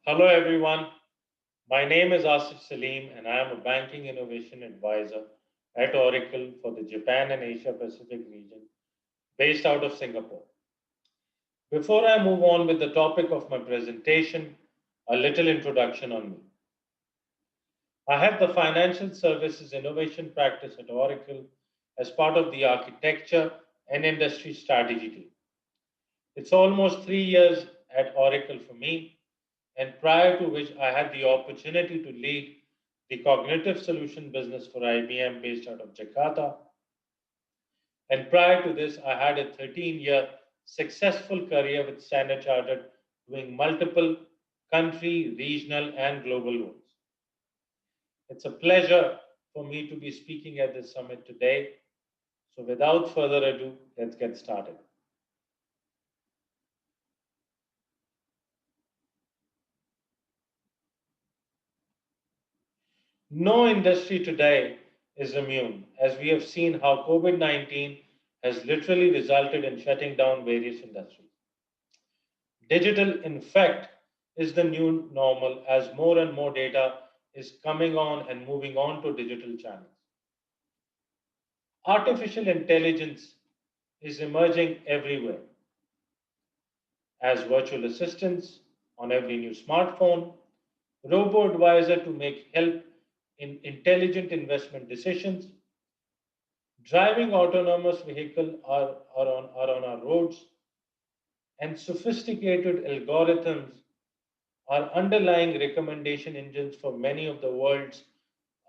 Hello, everyone. My name is Asif Saleem, and I am a banking innovation advisor at Oracle for the Japan and Asia Pacific region based out of Singapore. Before I move on with the topic of my presentation, a little introduction on me. I have the financial services innovation practice at Oracle as part of the architecture and industry strategy team. It's almost 3 years at Oracle for me, and prior to which I had the opportunity to lead the cognitive solution business for IBM based out of Jakarta. And prior to this, I had a 13-year successful career with Standard Chartered doing multiple country, regional, and global roles. It's a pleasure for me to be speaking at this summit today. So without further ado, let's get started. No industry today is immune, as we have seen how COVID 19 has literally resulted in shutting down various industries. Digital, in fact, is the new normal as more and more data is coming on and moving on to digital channels. Artificial intelligence is emerging everywhere as virtual assistants on every new smartphone, robo advisor to make help in intelligent investment decisions. Driving autonomous vehicles are on our roads, and sophisticated algorithms are underlying recommendation engines for many of the world's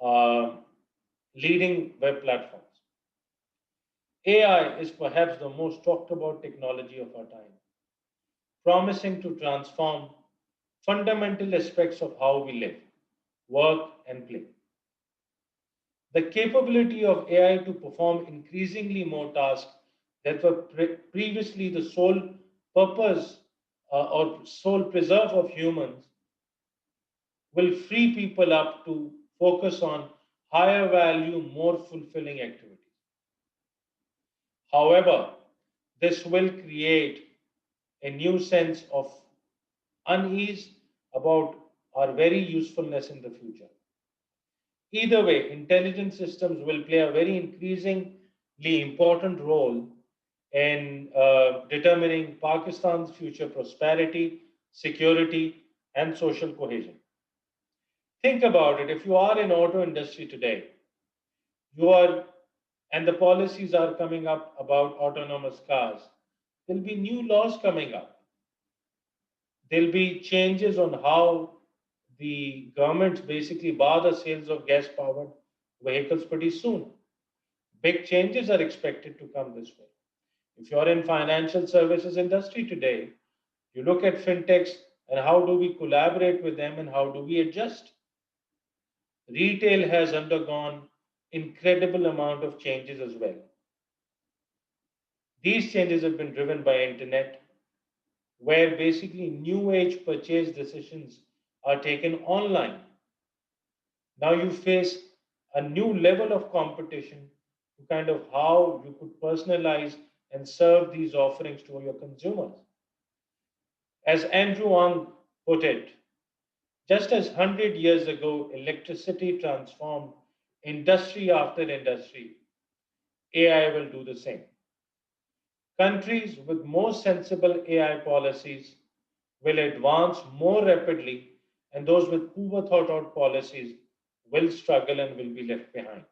uh, leading web platforms. AI is perhaps the most talked about technology of our time, promising to transform fundamental aspects of how we live, work, and play. The capability of AI to perform increasingly more tasks that were previously the sole purpose or sole preserve of humans will free people up to focus on higher value, more fulfilling activities. However, this will create a new sense of unease about our very usefulness in the future. Either way, intelligent systems will play a very increasingly important role in determining Pakistan's future prosperity, security, and social cohesion. Think about it. If you are in auto industry today, you are, and the policies are coming up about autonomous cars, there'll be new laws coming up. There'll be changes on how the governments basically bar the sales of gas powered vehicles pretty soon. Big changes are expected to come this way. If you're in financial services industry today, you look at fintechs and how do we collaborate with them and how do we adjust. Retail has undergone incredible amount of changes as well. These changes have been driven by internet, where basically new age purchase decisions are taken online. Now you face a new level of competition to kind of how you could personalize and serve these offerings to your consumers. As Andrew Ang put it, just as 100 years ago electricity transformed industry after industry, AI will do the same. Countries with more sensible AI policies will advance more rapidly, and those with poor thought out policies will struggle and will be left behind.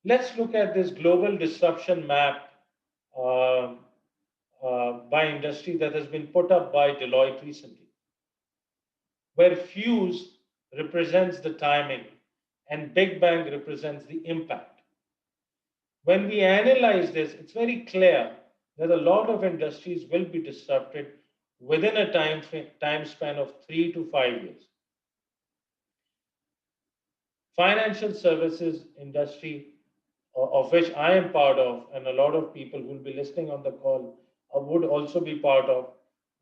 Let's look at this global disruption map uh, by industry that has been put up by Deloitte recently, where Fuse represents the timing and Big Bang represents the impact. When we analyze this, it's very clear that a lot of industries will be disrupted within a time span of 3 to 5 years. Financial services industry, of which I am part of, and a lot of people who will be listening on the call would also be part of,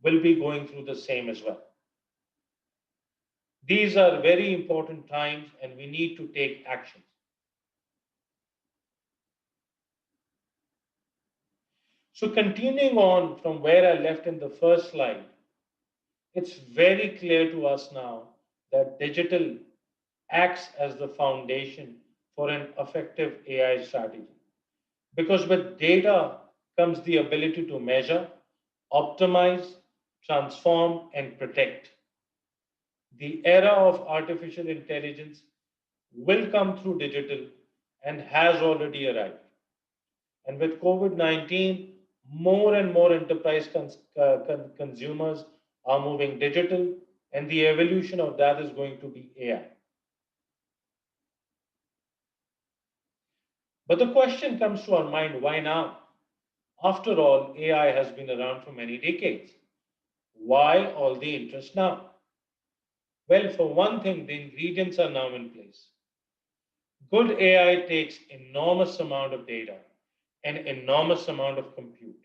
will be going through the same as well. These are very important times, and we need to take actions. So, continuing on from where I left in the first slide, it's very clear to us now that digital acts as the foundation for an effective AI strategy. Because with data comes the ability to measure, optimize, transform, and protect. The era of artificial intelligence will come through digital and has already arrived. And with COVID 19, more and more enterprise consumers are moving digital, and the evolution of that is going to be AI. But the question comes to our mind, why now? After all, AI has been around for many decades. Why all the interest now? Well, for one thing, the ingredients are now in place. Good AI takes enormous amount of data and enormous amount of compute.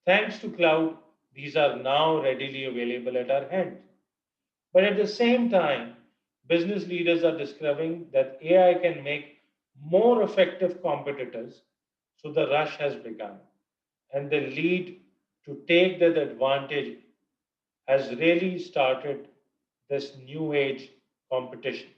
Thanks to cloud, these are now readily available at our hand. But at the same time, business leaders are discovering that AI can make more effective competitors, so the rush has begun. And the lead to take that advantage has really started this new age competition.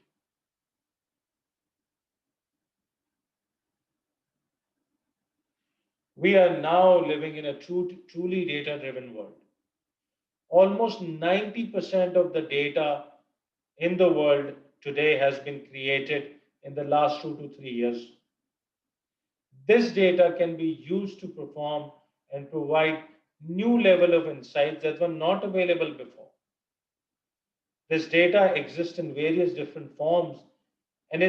We are now living in a truly data driven world. Almost 90% of the data in the world today has been created in the last 2 to 3 years. This data can be used to perform and provide new level of insights that were not available before. This data exists in various different forms, and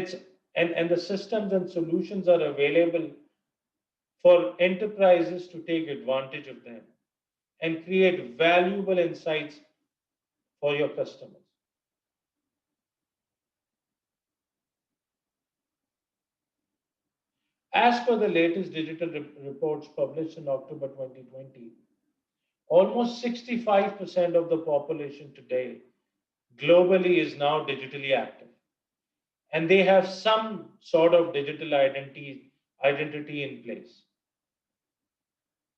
and the systems and solutions are available for enterprises to take advantage of them and create valuable insights for your customers. As per the latest digital reports published in October 2020, almost 65% of the population today globally is now digitally active, and they have some sort of digital identity in place.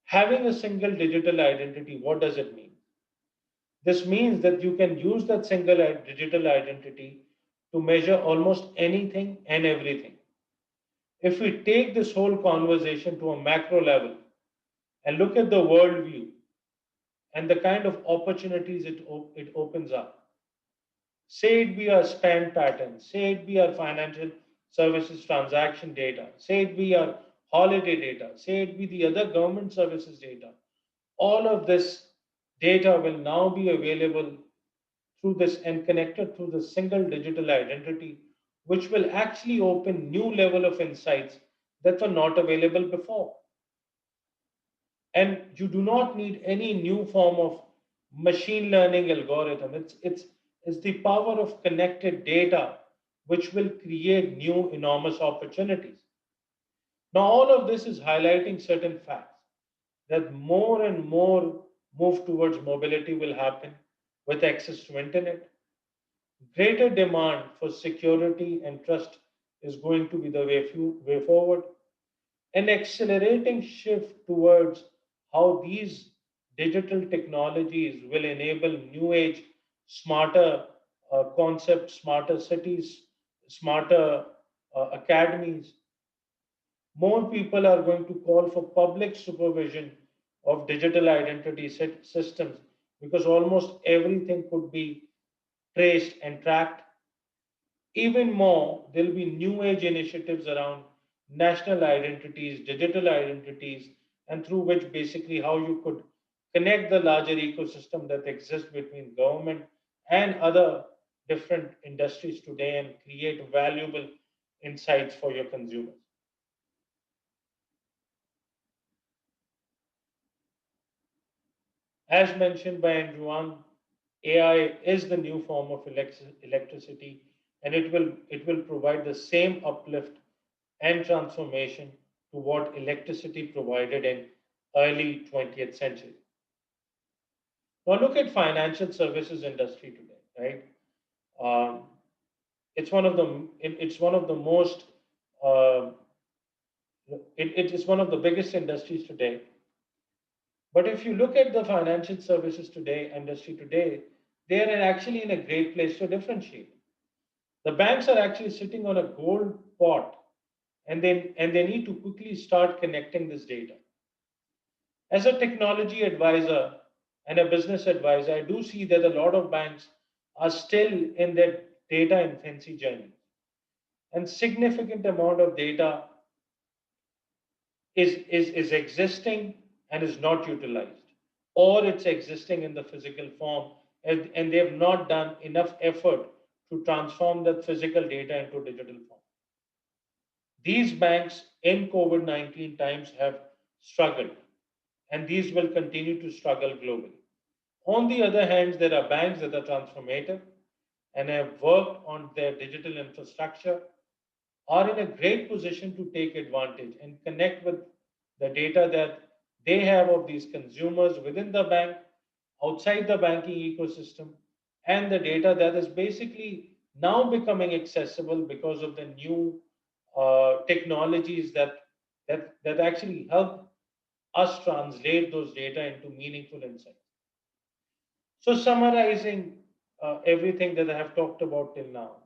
Having a single digital identity, what does it mean? This means that you can use that single digital identity to measure almost anything and everything. If we take this whole conversation to a macro level and look at the worldview and the kind of opportunities it opens up, say it be our spend pattern, say it be our financial services transaction data, say it be our holiday data, say it be the other government services data, all of this data will now be available through this and connected through the single digital identity, which will actually open new level of insights that were not available before. And you do not need any new form of machine learning algorithm. It's the power of connected data which will create new enormous opportunities. Now, all of this is highlighting certain facts that more and more move towards mobility will happen with access to internet. Greater demand for security and trust is going to be the way forward. An accelerating shift towards how these digital technologies will enable new age, smarter concepts, smarter cities, smarter academies. More people are going to call for public supervision of digital identity systems because almost everything could be traced and tracked. Even more, there'll be new age initiatives around national identities, digital identities, and through which basically how you could connect the larger ecosystem that exists between government and other different industries today and create valuable insights for your consumers. As mentioned by Andrew, AI is the new form of electricity, and it will provide the same uplift and transformation to what electricity provided in early 20th century. Now look at financial services industry today, right? It's one of the most uh, It is one of the biggest industries today. But if you look at the financial services today, industry today, they are actually in a great place to differentiate. The banks are actually sitting on a gold pot, and they need to quickly start connecting this data. As a technology advisor and a business advisor, I do see that a lot of banks are still in their data infancy journey, and significant amount of data is existing and is not utilized, or it's existing in the physical form, and they have not done enough effort to transform that physical data into digital form. These banks in COVID 19 times have struggled, and these will continue to struggle globally. On the other hand, there are banks that are transformative and have worked on their digital infrastructure, are in a great position to take advantage and connect with the data that they have of these consumers within the bank, outside the banking ecosystem, and the data that is basically now becoming accessible because of the new technologies that actually help us translate those data into meaningful insights. So, summarizing everything that I have talked about till now,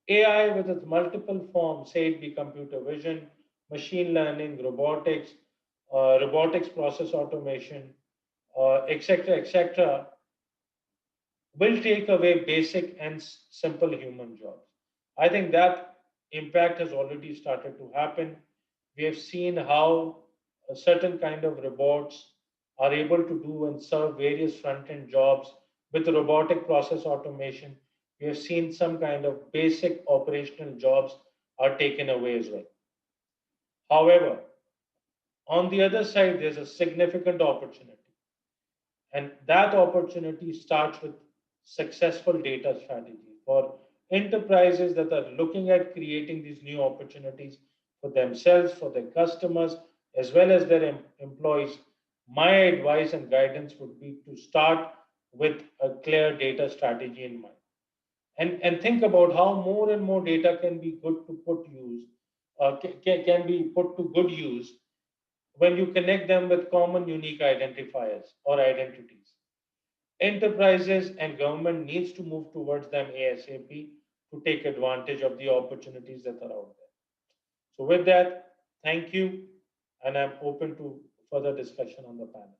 AI with its multiple forms, say it be computer vision, machine learning, robotics process automation, etc., will take away basic and simple human jobs. I think that impact has already started to happen. We have seen how a certain kind of robots are able to do and serve various front end jobs with robotic process automation. We have seen some kind of basic operational jobs are taken away as well. However, on the other side, there's a significant opportunity. And that opportunity starts with successful data strategy for enterprises that are looking at creating these new opportunities for themselves, for their customers, as well as their employees. My advice and guidance would be to start with a clear data strategy in mind. And think about how more and more data can be good to put use, can be put to good use when you connect them with common unique identifiers or identities. Enterprises and government needs to move towards them ASAP to take advantage of the opportunities that are out there. So with that, thank you, and I'm open to further discussion on the panel.